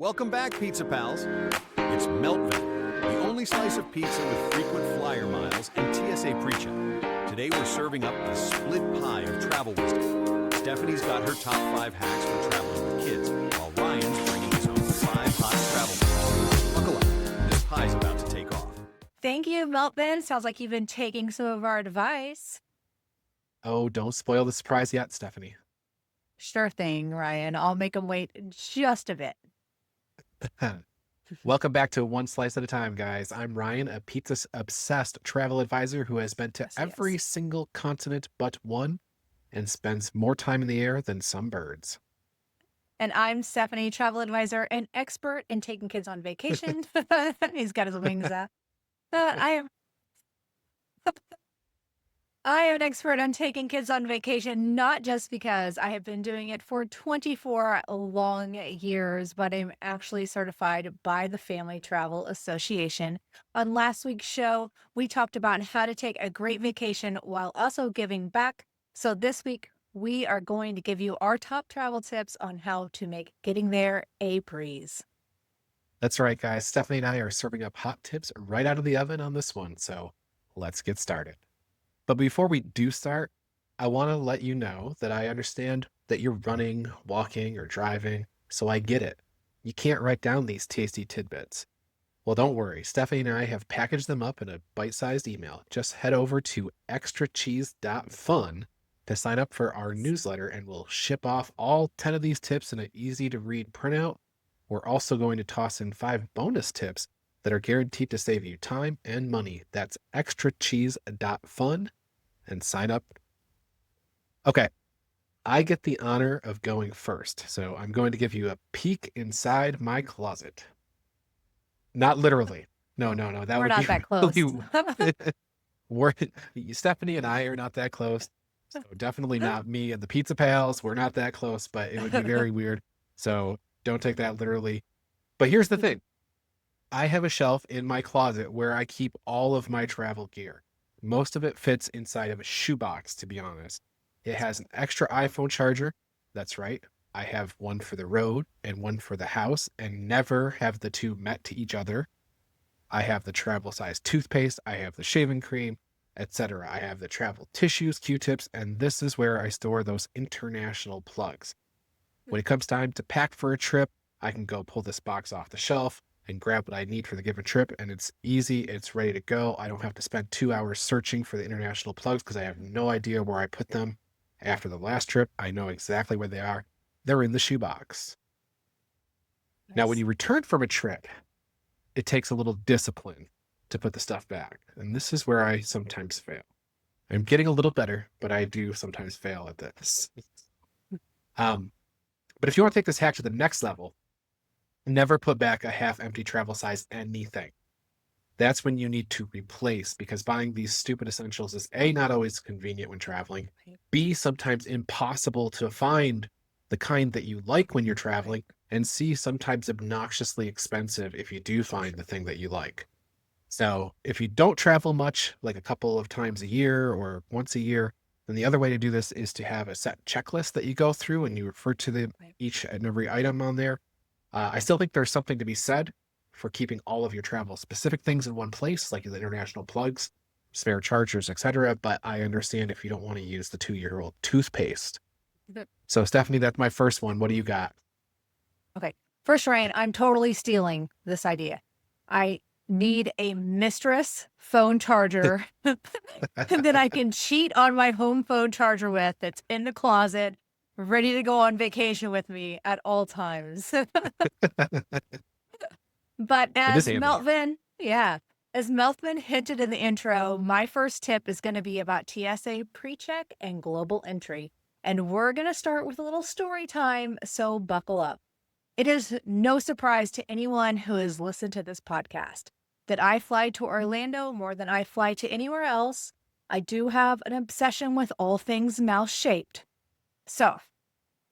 Welcome back, Pizza Pals. It's Meltvin, the only slice of pizza with frequent flyer miles and TSA PreCheck. Today we're serving up the split pie of travel wisdom. Stephanie's got her top 5 hacks for traveling with kids, while Ryan's bringing his own 5 hot travel tips. Buckle up, this pie's about to take off. Thank you, Meltvin. Sounds like you've been taking some of our advice. Oh, don't spoil the surprise yet, Stephanie. Sure thing, Ryan. I'll make them wait just a bit. Welcome back to One Slice at a Time, guys. I'm Ryan, a pizza-obsessed travel advisor who has been to every single continent but one and spends more time in the air than some birds. And I'm Stephanie, travel advisor and expert in taking kids on vacation. He's got his wings up. I am an expert on taking kids on vacation, not just because I have been doing it for 24 long years, but I'm actually certified by the Family Travel Association. On last week's show, we talked about how to take a great vacation while also giving back. So this week, we are going to give you our top travel tips on how to make getting there a breeze. That's right, guys. Stephanie and I are serving up hot tips right out of the oven on this one, so let's get started. But before we do start, I want to let you know that I understand that you're running, walking, or driving, so I get it. You can't write down these tasty tidbits. Well, don't worry. Stephanie and I have packaged them up in a bite-sized email. Just head over to extracheese.fun to sign up for our newsletter, and we'll ship off all 10 of these tips in an easy-to-read printout. We're also going to toss in 5 bonus tips that are guaranteed to save you time and money. That's extracheese.fun and sign up. Okay, I get the honor of going first, so I'm going to give you a peek inside my closet. Not literally. No. That We're would not be that close. Stephanie and I are not that close. So definitely not me and the Pizza Pals. We're not that close, but it would be very weird. So don't take that literally. But here's the thing. I have a shelf in my closet where I keep all of my travel gear. Most of it fits inside of a shoebox, to be honest. It has an extra iPhone charger. That's right. I have one for the road and one for the house, and never have the two met to each other. I have the travel size toothpaste. I have the shaving cream, etc. I have the travel tissues, Q-tips, and this is where I store those international plugs. When it comes time to pack for a trip, I can go pull this box off the shelf and grab what I need for the given trip, and it's easy, it's ready to go. I don't have to spend 2 hours searching for the international plugs because I have no idea where I put them. After the last trip, I know exactly where they are. They're in the shoebox. Nice. Now, when you return from a trip, it takes a little discipline to put the stuff back, and this is where I sometimes fail. I'm getting a little better, but I do sometimes fail at this. But if you want to take this hack to the next level, never put back a half-empty travel size anything. That's when you need to replace, because buying these stupid essentials is A, not always convenient when traveling, B, sometimes impossible to find the kind that you like when you're traveling, and C, sometimes obnoxiously expensive if you do find the thing that you like. So if you don't travel much, like a couple of times a year or once a year, then the other way to do this is to have a set checklist that you go through and you refer to each and every item on there. I still think there's something to be said for keeping all of your travel specific things in one place, like the international plugs, spare chargers, etc. But I understand if you don't want to use the 2-year-old toothpaste. So Stephanie, that's my first one. What do you got? Okay. First, Ryan, I'm totally stealing this idea. I need a mistress phone charger that I can cheat on my home phone charger with that's in the closet, ready to go on vacation with me at all times. But as Meltvin hinted in the intro, my first tip is going to be about TSA PreCheck and global entry. And we're going to start with a little story time, so buckle up. It is no surprise to anyone who has listened to this podcast that I fly to Orlando more than I fly to anywhere else. I do have an obsession with all things mouse-shaped. So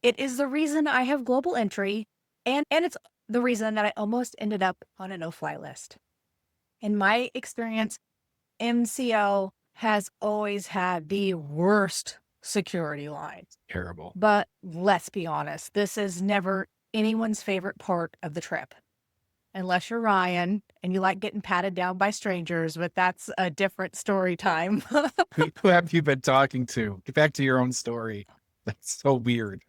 it is the reason I have global entry, and it's the reason that I almost ended up on a no-fly list. In my experience, MCO has always had the worst security lines. Terrible. But let's be honest, this is never anyone's favorite part of the trip. Unless you're Ryan and you like getting patted down by strangers, but that's a different story time. Who have you been talking to? Get back to your own story. That's so weird.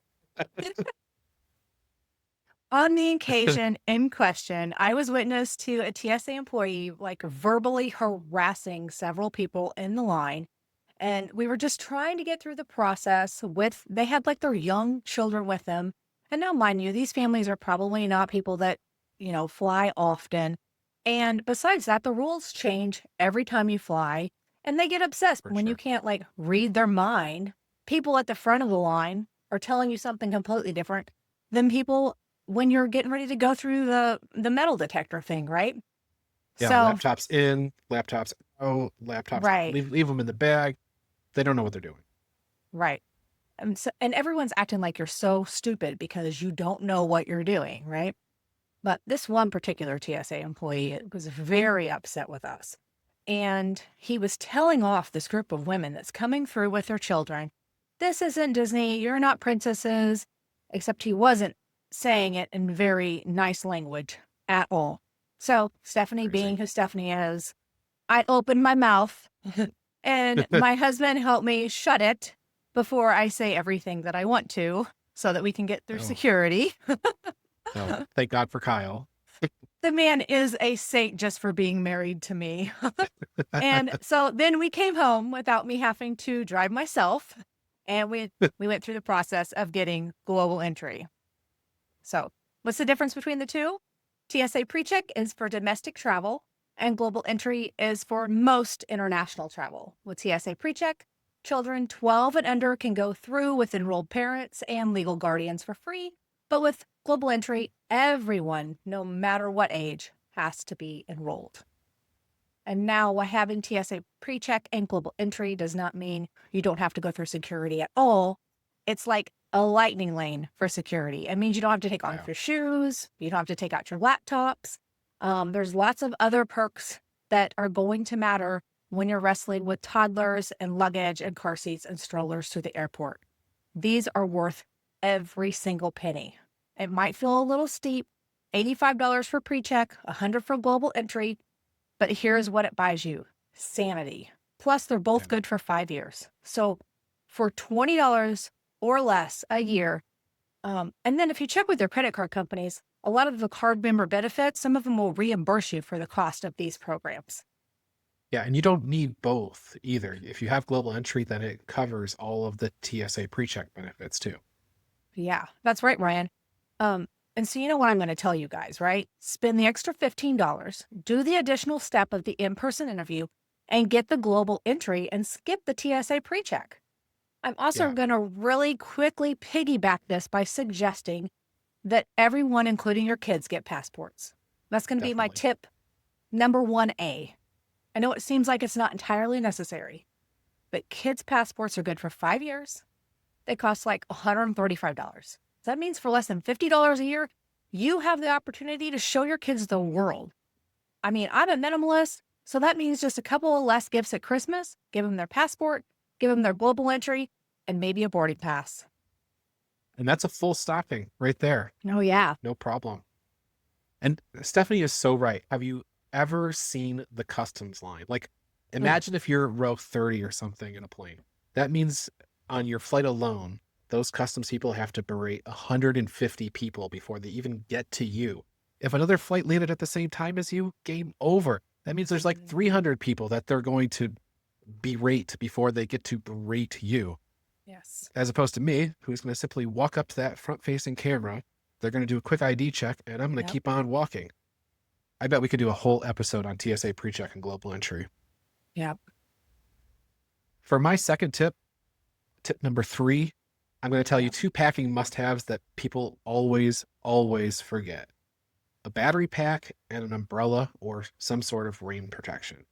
On the occasion in question, I was witness to a TSA employee like verbally harassing several people in the line. And we were just trying to get through the process they had like their young children with them. And now, mind you, these families are probably not people that, fly often. And besides that, the rules change every time you fly. And they get obsessed For when you sure. can't like read their mind. People at the front of the line are telling you something completely different than people when you're getting ready to go through the metal detector thing, right? Yeah, So, laptops in, laptops out, laptops, right, leave them in the bag. They don't know what they're doing. right. And everyone's acting like you're so stupid because you don't know what you're doing, right? But this one particular TSA employee was very upset with us. And he was telling off this group of women that's coming through with their children. This isn't Disney. You're not princesses. Except he wasn't saying it in very nice language at all. So Stephanie, Crazy. being who Stephanie is, I opened my mouth and my husband helped me shut it before I say everything that I want to so that we can get through security. Oh, thank God for Kyle. The man is a saint just for being married to me. And so then we came home without me having to drive myself. And we went through the process of getting global entry. So what's the difference between the two? TSA PreCheck is for domestic travel and global entry is for most international travel. With TSA PreCheck, children 12 and under can go through with enrolled parents and legal guardians for free. But with global entry, everyone, no matter what age, has to be enrolled. And now having TSA PreCheck and global entry does not mean you don't have to go through security at all. It's like a lightning lane for security. It means you don't have to take off your shoes. You don't have to take out your laptops. There's lots of other perks that are going to matter when you're wrestling with toddlers and luggage and car seats and strollers through the airport. These are worth every single penny. It might feel a little steep, $85 for PreCheck, $100 for global entry, but here's what it buys you: sanity. Plus, they're both good for 5 years. So for $20 or less a year, and then if you check with your credit card companies, a lot of the card member benefits, some of them will reimburse you for the cost of these programs. Yeah, and you don't need both either. If you have global entry, then it covers all of the TSA PreCheck benefits too. Yeah, that's right, Ryan. And so you know what I'm going to tell you guys, right? Spend the extra $15, do the additional step of the in-person interview, and get the global entry and skip the TSA PreCheck. I'm also going to really quickly piggyback this by suggesting that everyone, including your kids, get passports. That's going to be my tip number 1A. I know it seems like it's not entirely necessary, but kids' passports are good for 5 years. They cost like $135. That means for less than $50 a year, you have the opportunity to show your kids the world. I mean, I'm a minimalist, so that means just a couple of less gifts at Christmas, give them their passport, give them their global entry, and maybe a boarding pass. And that's a full stocking right there. Oh, yeah. No problem. And Stephanie is so right. Have you ever seen the customs line? Like, imagine if you're row 30 or something in a plane. That means on your flight alone, those customs people have to berate 150 people before they even get to you. If another flight landed at the same time as you, game over. That means there's like 300 people that they're going to berate before they get to berate you. Yes. As opposed to me, who's going to simply walk up to that front-facing camera. They're going to do a quick ID check, and I'm going to keep on walking. I bet we could do a whole episode on TSA PreCheck and global entry. Yep. For my second tip number 3, I'm going to tell you 2 packing must-haves that people always, always forget. A battery pack and an umbrella or some sort of rain protection.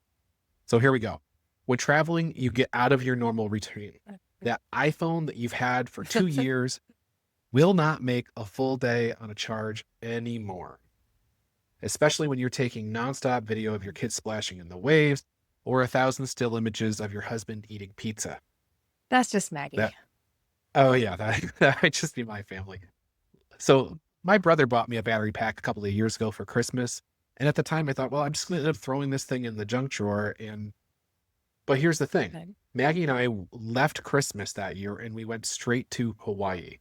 So here we go. When traveling, you get out of your normal routine. That iPhone that you've had for 2 years will not make a full day on a charge anymore. Especially when you're taking nonstop video of your kids splashing in the waves or 1,000 still images of your husband eating pizza. That's just Maggie. Oh yeah, that might just be my family. So My brother bought me a battery pack a couple of years ago for Christmas. And at the time I thought, well, I'm just going to end up throwing this thing in the junk drawer. But here's the thing. Okay. Maggie and I left Christmas that year and we went straight to Hawaii.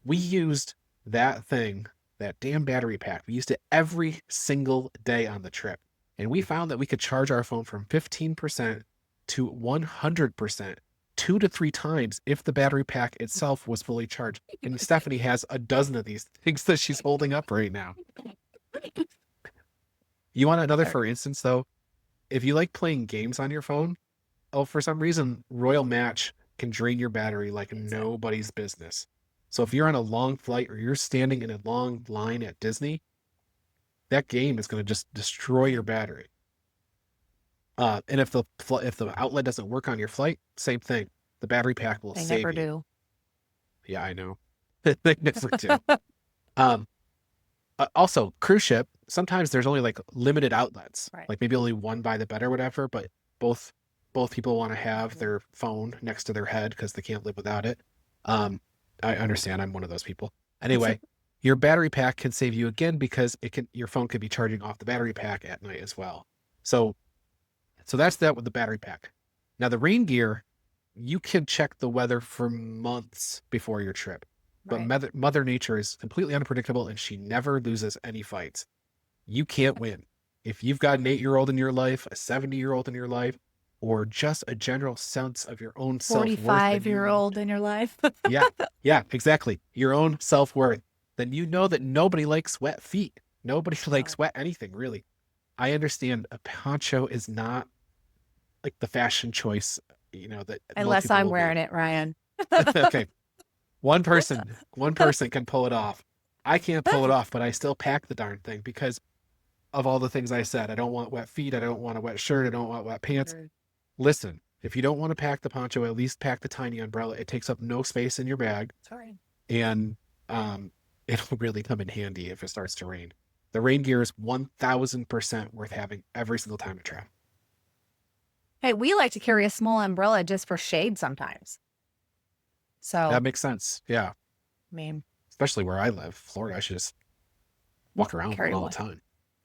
We used that thing, that damn battery pack. We used it every single day on the trip. And we found that we could charge our phone from 15% to 100%, 2 to 3 times if the battery pack itself was fully charged. And Stephanie has a dozen of these things that she's holding up right now. You want another, for instance, though? If you like playing games on your phone, for some reason, Royal Match can drain your battery like nobody's business. So if you're on a long flight or you're standing in a long line at Disney, that game is going to just destroy your battery. And if the outlet doesn't work on your flight, same thing. The battery pack will save you. They never do. Yeah, I know. They never do. Also, cruise ship, sometimes there's only like limited outlets, right. Like maybe only one by the bed or whatever, but both people want to have their phone next to their head because they can't live without it. I understand. I'm one of those people. Anyway, your battery pack can save you again because your phone could be charging off the battery pack at night as well. So that's that with the battery pack. Now the rain gear, you can check the weather for months before your trip. But right. Mother Nature is completely unpredictable and she never loses any fights. You can't win. If you've got an 8-year-old in your life, a 70-year-old in your life, or just a general sense of your own self-worth. 45-year-old in your life. Yeah, exactly. Your own self-worth. Then you know that nobody likes wet feet. Nobody likes wet anything, really. I understand a poncho is not like the fashion choice, that unless I'm wearing it, Ryan. Okay. One person can pull it off. I can't pull it off, but I still pack the darn thing because of all the things I said. I don't want wet feet. I don't want a wet shirt. I don't want wet pants. Listen, if you don't want to pack the poncho, at least pack the tiny umbrella. It takes up no space in your bag. Sorry. And it'll really come in handy if it starts to rain. The rain gear is 1,000% worth having every single time you travel. Hey, we like to carry a small umbrella just for shade sometimes. So that makes sense. Yeah. I mean, especially where I live, Florida, I should just walk around all the time.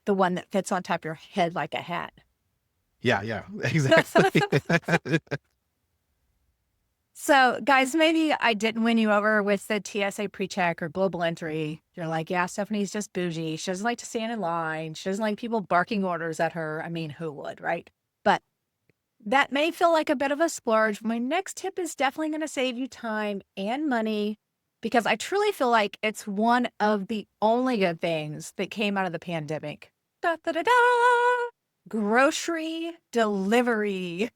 The one that fits on top of your head like a hat. Yeah, exactly. So, guys, maybe I didn't win you over with the TSA PreCheck or global entry. You're like, yeah, Stephanie's just bougie. She doesn't like to stand in line. She doesn't like people barking orders at her. I mean, who would, right? But that may feel like a bit of a splurge. My next tip is definitely going to save you time and money because I truly feel like it's one of the only good things that came out of the pandemic. Da, da, da, da. Grocery delivery.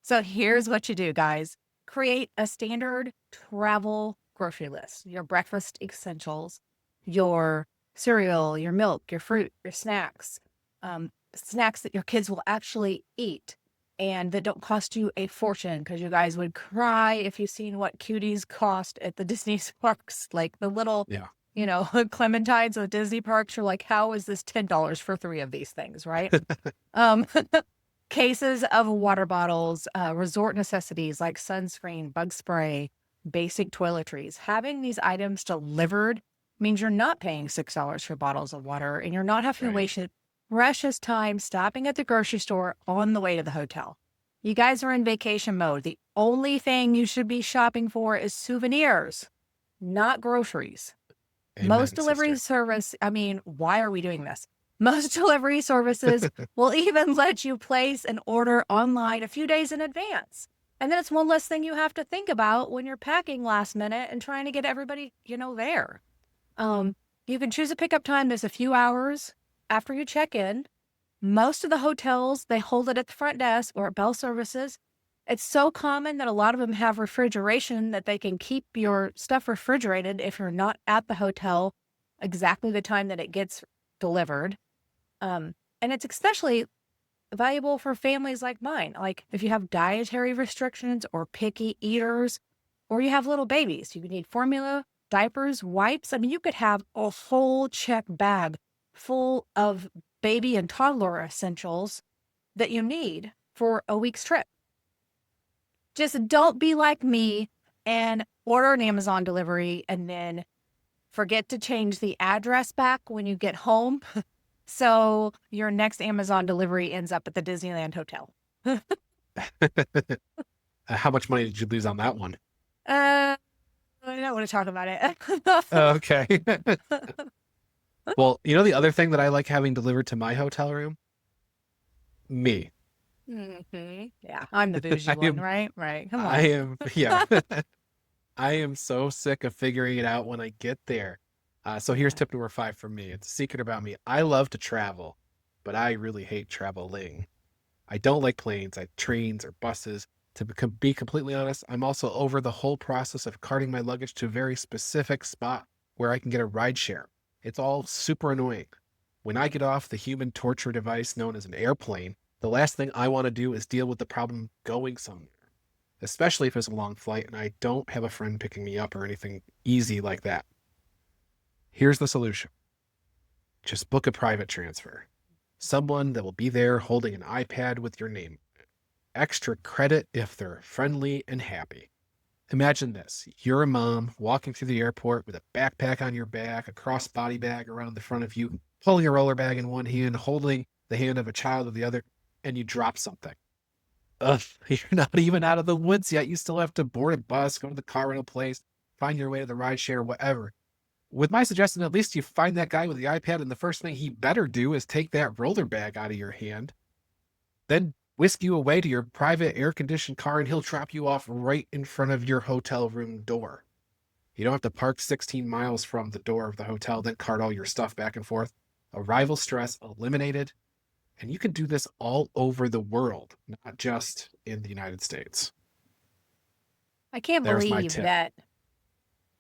So here's what you do, guys. Create a standard travel grocery list. Your breakfast essentials, your cereal, your milk, your fruit, your snacks, snacks that your kids will actually eat and that don't cost you a fortune because you guys would cry if you've seen what cuties cost at the Disney parks, like the little, clementines at Disney parks. You're like, how is this $10 for 3 of these things, right? Cases of water bottles, resort necessities like sunscreen, bug spray, basic toiletries. Having these items delivered means you're not paying $6 for bottles of water and you're not having to waste precious time stopping at the grocery store on the way to the hotel. You guys are in vacation mode. The only thing you should be shopping for is souvenirs, not groceries. Amen, Most delivery service, why are we doing this? Most delivery services will even let you place an order online a few days in advance. And then it's one less thing you have to think about when you're packing last minute and trying to get everybody, there. You can choose a pickup time that's a few hours after you check in. Most of the hotels, they hold it at the front desk or at bell services. It's so common that a lot of them have refrigeration that they can keep your stuff refrigerated if you're not at the hotel exactly the time that it gets delivered. And it's especially valuable for families like mine. Like if you have dietary restrictions or picky eaters, or you have little babies, you need formula, diapers, wipes. You could have a whole check bag full of baby and toddler essentials that you need for a week's trip. Just don't be like me and order an Amazon delivery and then forget to change the address back when you get home. So your next Amazon delivery ends up at the Disneyland Hotel. How much money did you lose on that one? I don't want to talk about it. Okay. Well, the other thing that I like having delivered to my hotel room? Me. Yeah, I'm the bougie one, right? Right. Come on. I am, yeah. I am so sick of figuring it out when I get there. So here's tip number 5 from me. It's a secret about me. I love to travel, but I really hate traveling. I don't like planes, trains or buses. To be completely honest, I'm also over the whole process of carting my luggage to a very specific spot where I can get a rideshare. It's all super annoying. When I get off the human torture device known as an airplane, the last thing I want to do is deal with the problem going somewhere, especially if it's a long flight and I don't have a friend picking me up or anything easy like that. Here's the solution. Just book a private transfer. Someone that will be there holding an iPad with your name. Extra credit if they're friendly and happy. Imagine this. You're a mom walking through the airport with a backpack on your back, a crossbody bag around the front of you, pulling a roller bag in one hand, holding the hand of a child with the other, and you drop something. You're not even out of the woods yet. You still have to board a bus, go to the car rental place, find your way to the rideshare, whatever. With my suggestion, at least you find that guy with the iPad, and the first thing he better do is take that roller bag out of your hand, then whisk you away to your private air-conditioned car, and he'll drop you off right in front of your hotel room door. You don't have to park 16 miles from the door of the hotel, then cart all your stuff back and forth. Arrival stress eliminated. And you can do this all over the world, not just in the United States. I can't believe that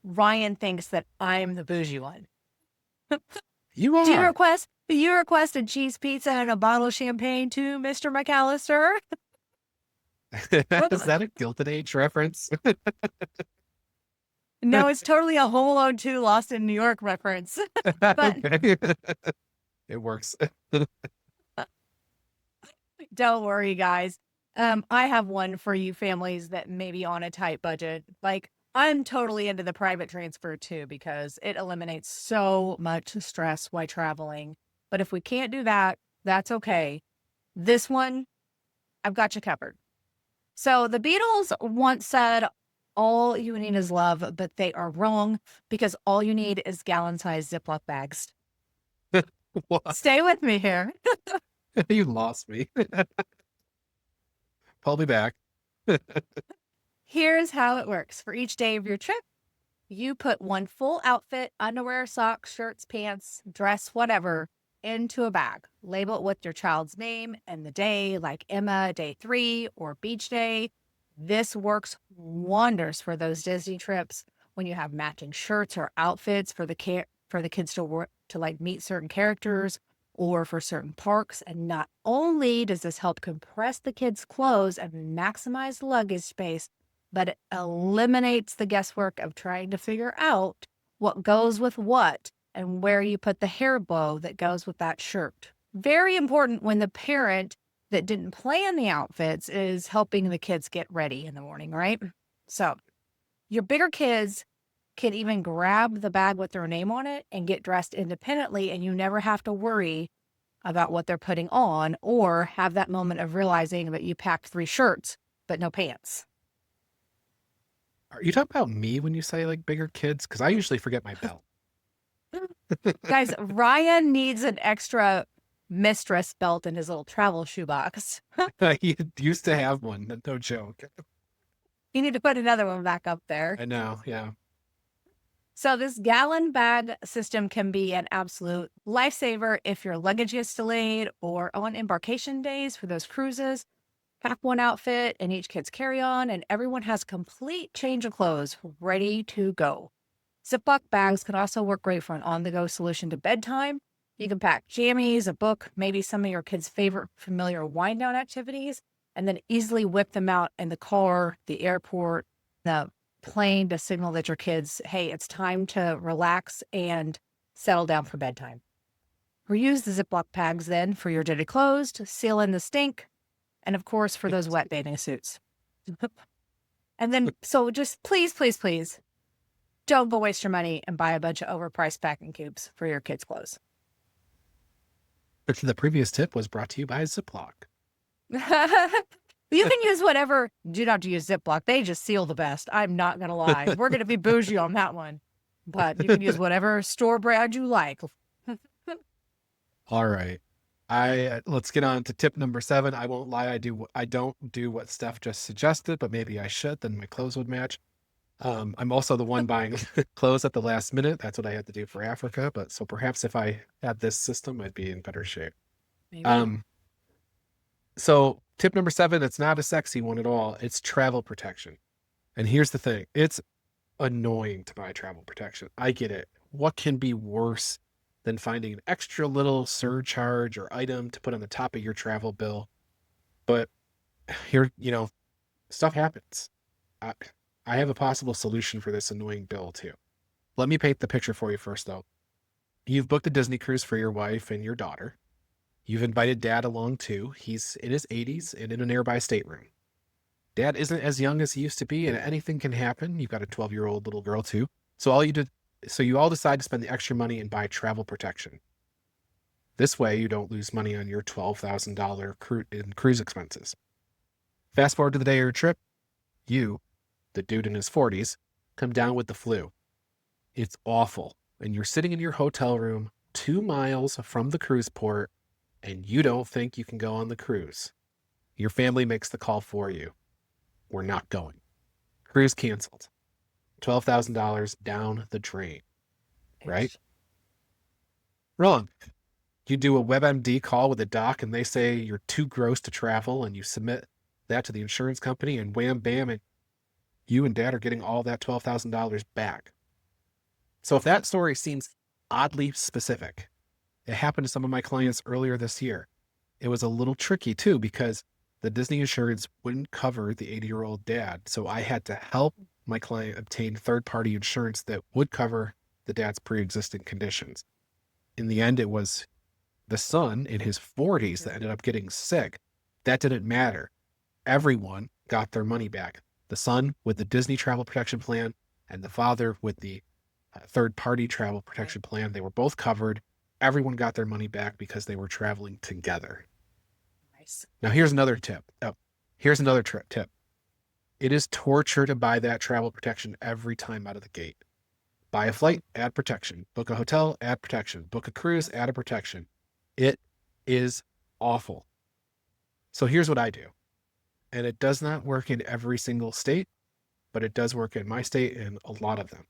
Ryan thinks that I'm the bougie one. You are. Do you request a cheese pizza and a bottle of champagne too, Mr. McAllister? Is that a Gilded Age reference? No, it's totally a Home Alone 2 Lost in New York reference. But it works. Don't worry, guys. I have one for you families that may be on a tight budget. Like, I'm totally into the private transfer too, because it eliminates so much stress while traveling. But if we can't do that, that's okay. This one, I've got you covered. So the Beatles once said, all you need is love, but they are wrong, because all you need is gallon-sized Ziploc bags. Stay with me here. You lost me. Pull me back. Here's how it works. For each day of your trip, you put one full outfit, underwear, socks, shirts, pants, dress, whatever, into a bag. Label it with your child's name and the day, like Emma, day 3, or beach day. This works wonders for those Disney trips when you have matching shirts or outfits for the kids to like meet certain characters, or for certain parks. And not only does this help compress the kids' clothes and maximize luggage space, but it eliminates the guesswork of trying to figure out what goes with what and where you put the hair bow that goes with that shirt. Very important when the parent that didn't plan the outfits is helping the kids get ready in the morning, right? So your bigger kids can even grab the bag with their name on it and get dressed independently, and you never have to worry about what they're putting on or have that moment of realizing that you packed 3 shirts but no pants. Are you talking about me when you say like bigger kids? Because I usually forget my belt. Guys, Ryan needs an extra mistress belt in his little travel shoebox. He used to have one. No joke. You need to put another one back up there. I know, yeah. So this gallon bag system can be an absolute lifesaver if your luggage gets delayed or on embarkation days for those cruises. Pack one outfit in each kid's carry-on, and everyone has complete change of clothes ready to go. Ziploc bags can also work great for an on-the-go solution to bedtime. You can pack jammies, a book, maybe some of your kids' favorite familiar wind-down activities, and then easily whip them out in the car, the airport, the plane to signal that your kids, hey, it's time to relax and settle down for bedtime. Reuse the Ziploc bags then for your dirty clothes, to seal in the stink, and of course for those wet bathing suits. And then, so just please, please, please, don't go waste your money and buy a bunch of overpriced packing cubes for your kids' clothes. The previous tip was brought to you by Ziploc. You can use whatever. You don't have to use Ziploc. They just seal the best. I'm not going to lie. We're going to be bougie on that one. But you can use whatever store brand you like. All right. Let's get on to tip number 7. I won't lie. I don't do what Steph just suggested, but maybe I should. Then my clothes would match. I'm also the one buying clothes at the last minute. That's what I had to do for Africa. But so perhaps if I had this system, I'd be in better shape. Maybe. So tip number 7, it's not a sexy one at all. It's travel protection. And here's the thing. It's annoying to buy travel protection. I get it. What can be worse than finding an extra little surcharge or item to put on the top of your travel bill? But here, stuff happens. I have a possible solution for this annoying bill too. Let me paint the picture for you first though. You've booked a Disney cruise for your wife and your daughter. You've invited Dad along too. He's in his 80s and in a nearby stateroom. Dad isn't as young as he used to be and anything can happen. You've got a 12-year-old little girl too. So you all decide to spend the extra money and buy travel protection. This way you don't lose money on your $12,000 cruise expenses. Fast forward to the day of your trip. You, the dude in his 40s, come down with the flu. It's awful. And you're sitting in your hotel room 2 miles from the cruise port and you don't think you can go on the cruise. Your family makes the call for you. We're not going. Cruise canceled. $12,000 down the drain. Right? Wrong. You do a WebMD call with a doc and they say you're too gross to travel and you submit that to the insurance company and wham, bam, and you and Dad are getting all that $12,000 back. So if that story seems oddly specific, it happened to some of my clients earlier this year. It was a little tricky too because the Disney insurance wouldn't cover the 80-year-old dad. So I had to help my client obtain third-party insurance that would cover the dad's pre-existing conditions. In the end, it was the son in his 40s that ended up getting sick. That didn't matter. Everyone got their money back. The son with the Disney travel protection plan and the father with the third-party travel protection plan. They were both covered. Everyone got their money back because they were traveling together. Nice. Now, here's another tip. Here's another tip. It is torture to buy that travel protection every time out of the gate. Buy a flight, add protection. Book a hotel, add protection. Book a cruise, add a protection. It is awful. So here's what I do. And it does not work in every single state, but it does work in my state and a lot of them.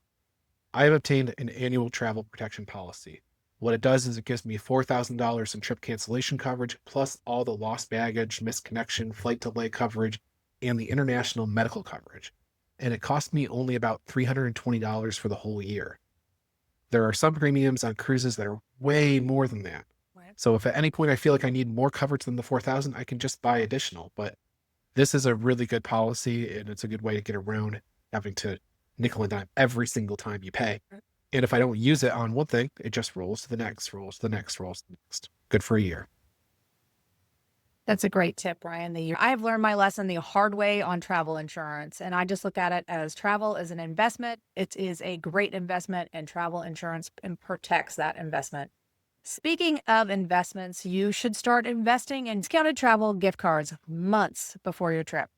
I have obtained an annual travel protection policy. What it does is it gives me $4,000 in trip cancellation coverage, plus all the lost baggage, missed connection, flight delay coverage, and the international medical coverage. And it cost me only about $320 for the whole year. There are some premiums on cruises that are way more than that. Right. So if at any point I feel like I need more coverage than the $4,000, I can just buy additional. But this is a really good policy, and it's a good way to get around having to nickel and dime every single time you pay. And if I don't use it on one thing, it just rolls to the next, rolls to the next, rolls to the next. Good for a year. That's a great tip, Ryan. I've learned my lesson the hard way on travel insurance, and I just look at it as travel is an investment. It is a great investment, and travel insurance protects that investment. Speaking of investments, you should start investing in discounted travel gift cards months before your trip.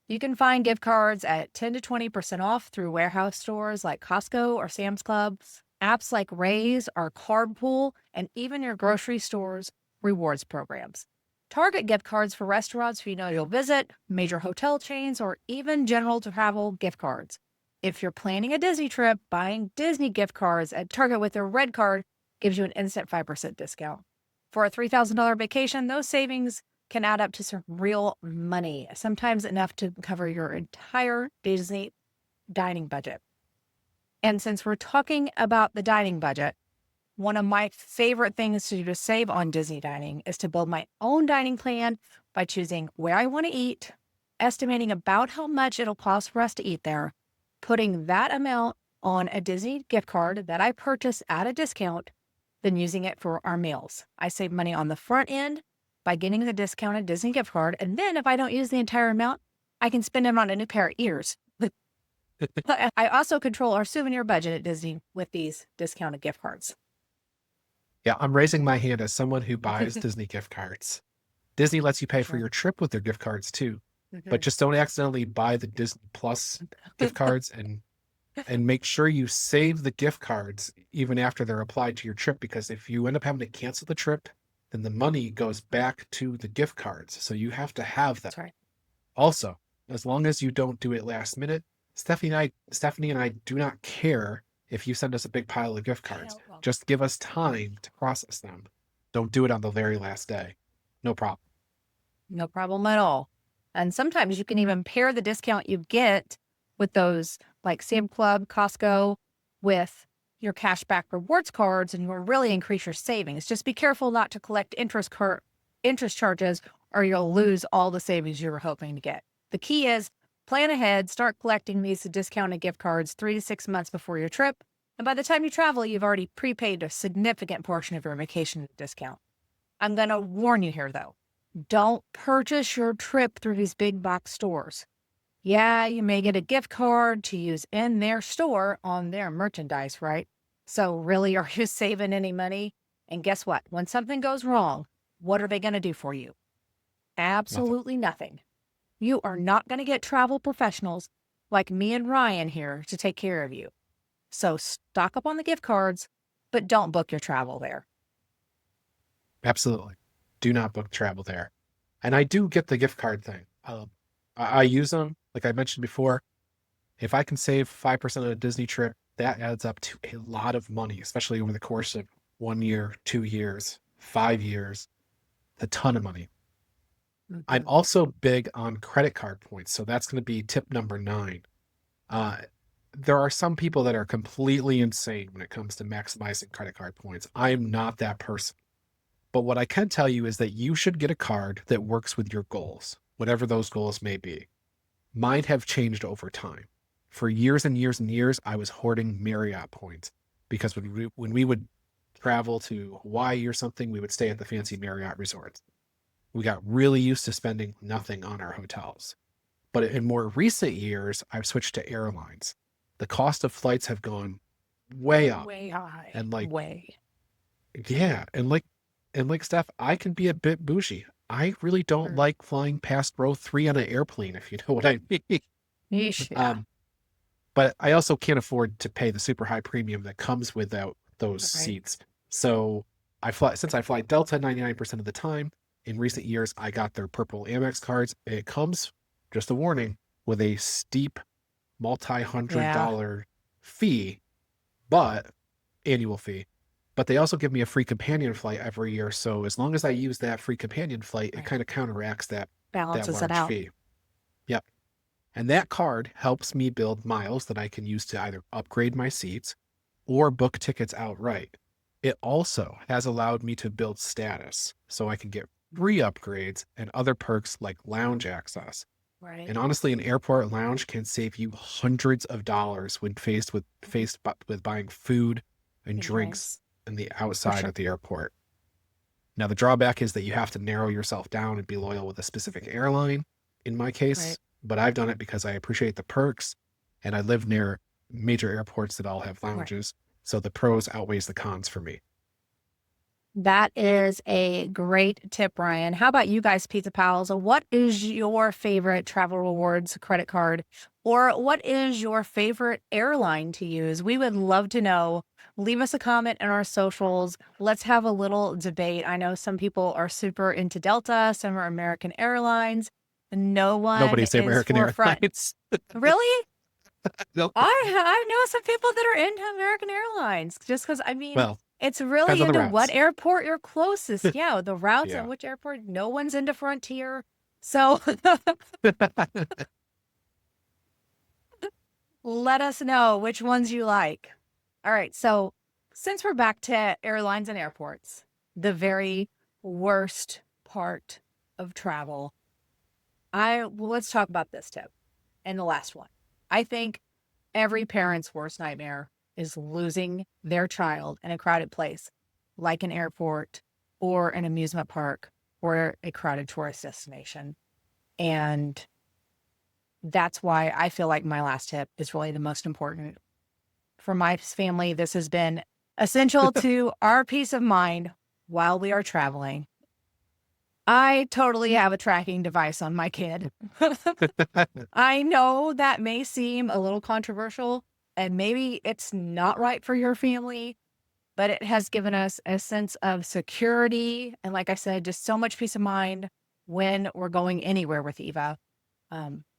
You can find gift cards at 10 to 20% off through warehouse stores like Costco or Sam's Clubs, apps like Raise or Cardpool, and even your grocery store's rewards programs. Target gift cards for restaurants who you know you'll visit, major hotel chains, or even general travel gift cards. If you're planning a Disney trip, buying Disney gift cards at Target with their red card gives you an instant 5% discount. For a $3,000 vacation, those savings can add up to some real money, sometimes enough to cover your entire Disney dining budget. And since we're talking about the dining budget, one of my favorite things to do to save on Disney dining is to build my own dining plan by choosing where I want to eat, estimating about how much it'll cost for us to eat there, putting that amount on a Disney gift card that I purchase at a discount, then using it for our meals. I save money on the front end by getting the discounted Disney gift card, and then if I don't use the entire amount, I can spend it on a new pair of ears. I also control our souvenir budget at Disney with these discounted gift cards. Yeah, I'm raising my hand as someone who buys Disney gift cards. Disney lets you pay for your trip with their gift cards too, but just don't accidentally buy the Disney Plus gift cards, and make sure you save the gift cards even after they're applied to your trip, because if you end up having to cancel the trip, then the money goes back to the gift cards. So you have to have them. That's right. Also, as long as you don't do it last minute, Stephanie and I do not care if you send us a big pile of gift cards. Just give us time to process them. Don't do it on the very last day. No problem. No problem at all. And sometimes you can even pair the discount you get with those like Sam Club, Costco, with your cashback rewards cards, and you'll really increase your savings. Just be careful not to collect interest charges, or you'll lose all the savings you were hoping to get. The key is plan ahead, start collecting these discounted gift cards 3 to 6 months before your trip. And by the time you travel, you've already prepaid a significant portion of your vacation discount. I'm going to warn you here, though. Don't purchase your trip through these big box stores. Yeah, you may get a gift card to use in their store on their merchandise, right? So really, are you saving any money? And guess what? When something goes wrong, what are they going to do for you? Absolutely nothing. You are not going to get travel professionals like me and Ryan here to take care of you. So stock up on the gift cards, but don't book your travel there. Absolutely. Do not book travel there. And I do get the gift card thing. I use them. Like I mentioned before, if I can save 5% of a Disney trip, that adds up to a lot of money, especially over the course of 1 year, 2 years, 5 years, a ton of money. Mm-hmm. I'm also big on credit card points. So that's going to be tip number 9. There are some people that are completely insane when it comes to maximizing credit card points. I'm not that person. But what I can tell you is that you should get a card that works with your goals, whatever those goals may be. Mine have changed over time. For years and years and years, I was hoarding Marriott points because when we would travel to Hawaii or something, we would stay at the fancy Marriott resorts. We got really used to spending nothing on our hotels. But in more recent years, I've switched to airlines. The cost of flights have gone way up. Way high. And way. Yeah. And like Steph, I can be a bit bougie. I really don't like flying past row 3 on an airplane, if you know what I mean. Yeah. But I also can't afford to pay the super high premium that comes without those seats. So since I fly Delta 99% of the time, in recent years, I got their purple Amex cards. It comes, just a warning, with a steep multi-$100 fee, but annual fee. But they also give me a free companion flight every year. So as long as I use that free companion flight, it kind of counteracts that balances large it out. fee. Yep. And that card helps me build miles that I can use to either upgrade my seats or book tickets outright. It also has allowed me to build status so I can get free upgrades and other perks like lounge access. Right. And honestly, an airport lounge can save you hundreds of dollars when faced with buying food and drinks in the outside of the airport. Now, the drawback is that you have to narrow yourself down and be loyal with a specific airline, in my case, but I've done it because I appreciate the perks and I live near major airports that all have lounges. So the pros outweighs the cons for me. That is a great tip, Ryan. How about you guys, Pizza Pals? What is your favorite travel rewards credit card? Or what is your favorite airline to use? We would love to know. Leave us a comment in our socials. Let's have a little debate. I know some people are super into Delta, some are American Airlines. Nobody's American Airlines. Really? Nope. I know some people that are into American Airlines just because, it's really into what airport you're closest. Yeah, the routes and which airport. No one's into Frontier. So let us know which ones you like. All right. So since we're back to airlines and airports, the very worst part of travel, let's talk about this tip and the last one. I think every parent's worst nightmare is losing their child in a crowded place, like an airport or an amusement park or a crowded tourist destination. And that's why I feel like my last tip is really the most important. For my family, this has been essential to our peace of mind while we are traveling. I totally have a tracking device on my kid. I know that may seem a little controversial, and maybe it's not right for your family, but it has given us a sense of security. And like I said, just so much peace of mind when we're going anywhere with Eva.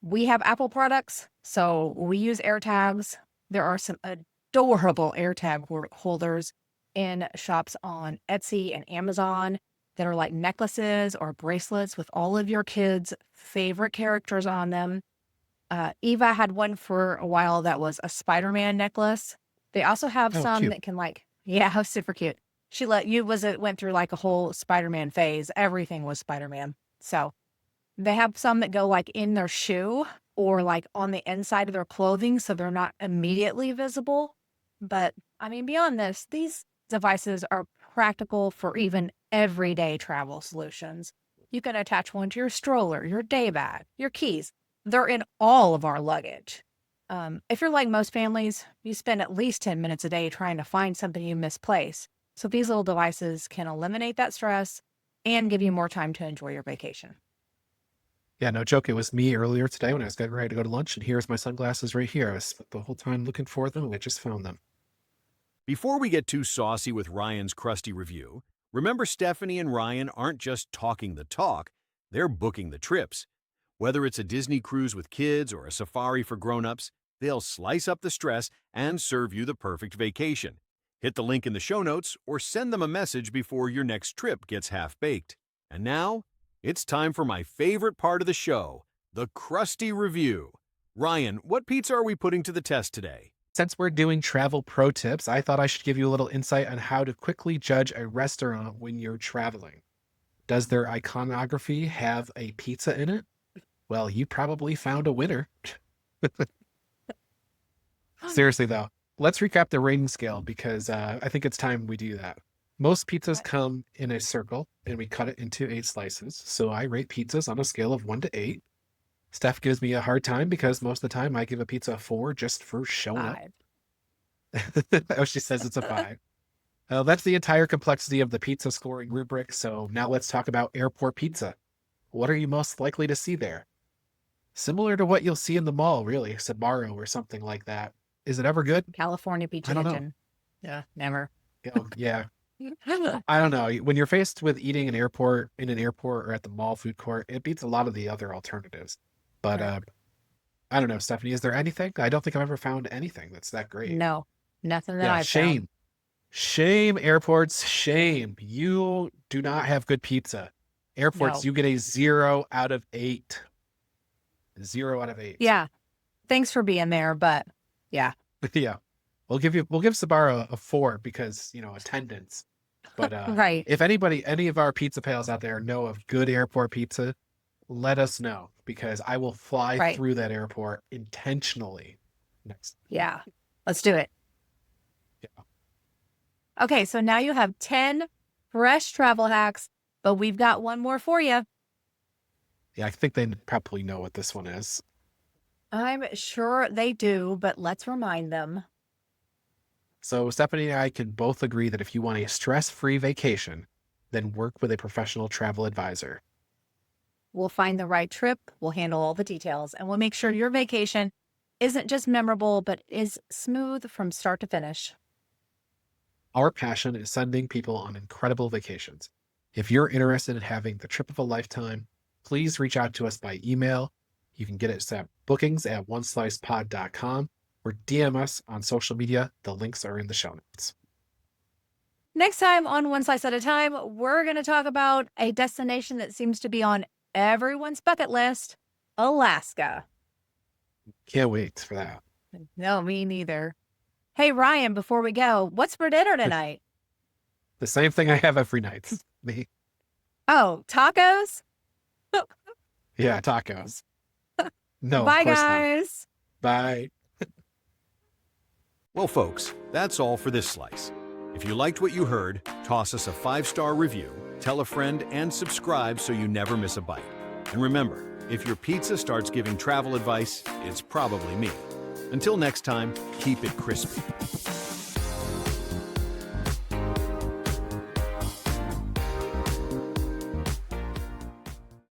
We have Apple products, so we use AirTags. There are some adorable AirTag holders in shops on Etsy and Amazon that are like necklaces or bracelets with all of your kids' favorite characters on them. Eva had one for a while that was a Spider-Man necklace. They also have some cute. that can yeah, super cute. She went through like a whole Spider-Man phase. Everything was Spider-Man. So they have some that go like in their shoe or like on the inside of their clothing, so they're not immediately visible. But I mean, beyond this, these devices are practical for even everyday travel solutions. You can attach one to your stroller, your day bag, your keys. They're in all of our luggage. If you're like most families, you spend at least 10 minutes a day trying to find something you misplaced. So these little devices can eliminate that stress and give you more time to enjoy your vacation. Yeah, no joke. It was me earlier today when I was getting ready to go to lunch, and here's my sunglasses right here. I spent the whole time looking for them, and I just found them. Before we get too saucy with Ryan's Crusty review, remember Stephanie and Ryan aren't just talking the talk, they're booking the trips. Whether it's a Disney cruise with kids or a safari for grown-ups, they'll slice up the stress and serve you the perfect vacation. Hit the link in the show notes or send them a message before your next trip gets half-baked. And now, it's time for my favorite part of the show, the Crusty review. Ryan, what pizza are we putting to the test today? Since we're doing travel pro tips, I thought I should give you a little insight on how to quickly judge a restaurant when you're traveling. Does their iconography have a pizza in it? Well, you probably found a winner. Seriously, though, let's recap the rating scale because I think it's time we do that. Most pizzas come in a circle and we cut it into 8 slices. So I rate pizzas on a scale of 1 to 8. Steph gives me a hard time because most of the time I give a pizza a 4 just for showing 5. up. Oh, she says it's a 5. That's the entire complexity of the pizza scoring rubric. So now let's talk about airport pizza. What are you most likely to see there? Similar to what you'll see in the mall, really, Sbarro or something like that. Is it ever good? California Pizza I don't know. Kitchen. Yeah, never. Yeah. I don't know. When you're faced with eating in an airport or at the mall food court, it beats a lot of the other alternatives. But Right. I don't know, Stephanie, is there anything? I don't think I've ever found anything that's that great. No, nothing that Yeah, I've shame. found. Shame, airports, shame. You do not have good pizza. Airports, No. you get a 0 out of 8. 0 out of 8. Yeah. Thanks for being there, but yeah. Yeah. We'll give Sbarro a 4 because, attendance. But Right. if any of our pizza pals out there know of good airport pizza, let us know because I will fly Right. through that airport intentionally next. Yeah. Let's do it. Yeah. Okay, so now you have 10 fresh travel hacks, but we've got one more for you. Yeah, I think they probably know what this one is. I'm sure they do, but let's remind them. So Stephanie and I can both agree that if you want a stress-free vacation, then work with a professional travel advisor. We'll find the right trip, we'll handle all the details, and we'll make sure your vacation isn't just memorable, but is smooth from start to finish. Our passion is sending people on incredible vacations. If you're interested in having the trip of a lifetime, please reach out to us by email. You can get it at bookings@oneslicepod.com or DM us on social media. The links are in the show notes. Next time on One Slice at a Time, we're going to talk about a destination that seems to be on everyone's bucket list, Alaska. Can't wait for that. No, me neither. Hey, Ryan, before we go, what's for dinner tonight? The same thing I have every night. Me. Oh, tacos? Yeah, tacos. No, Bye, of course not. guys. Bye. Well, folks, that's all for this slice. If you liked what you heard, toss us a 5-star review, tell a friend, and subscribe so you never miss a bite. And remember, If your pizza starts giving travel advice, it's probably me. Until next time, keep it crispy.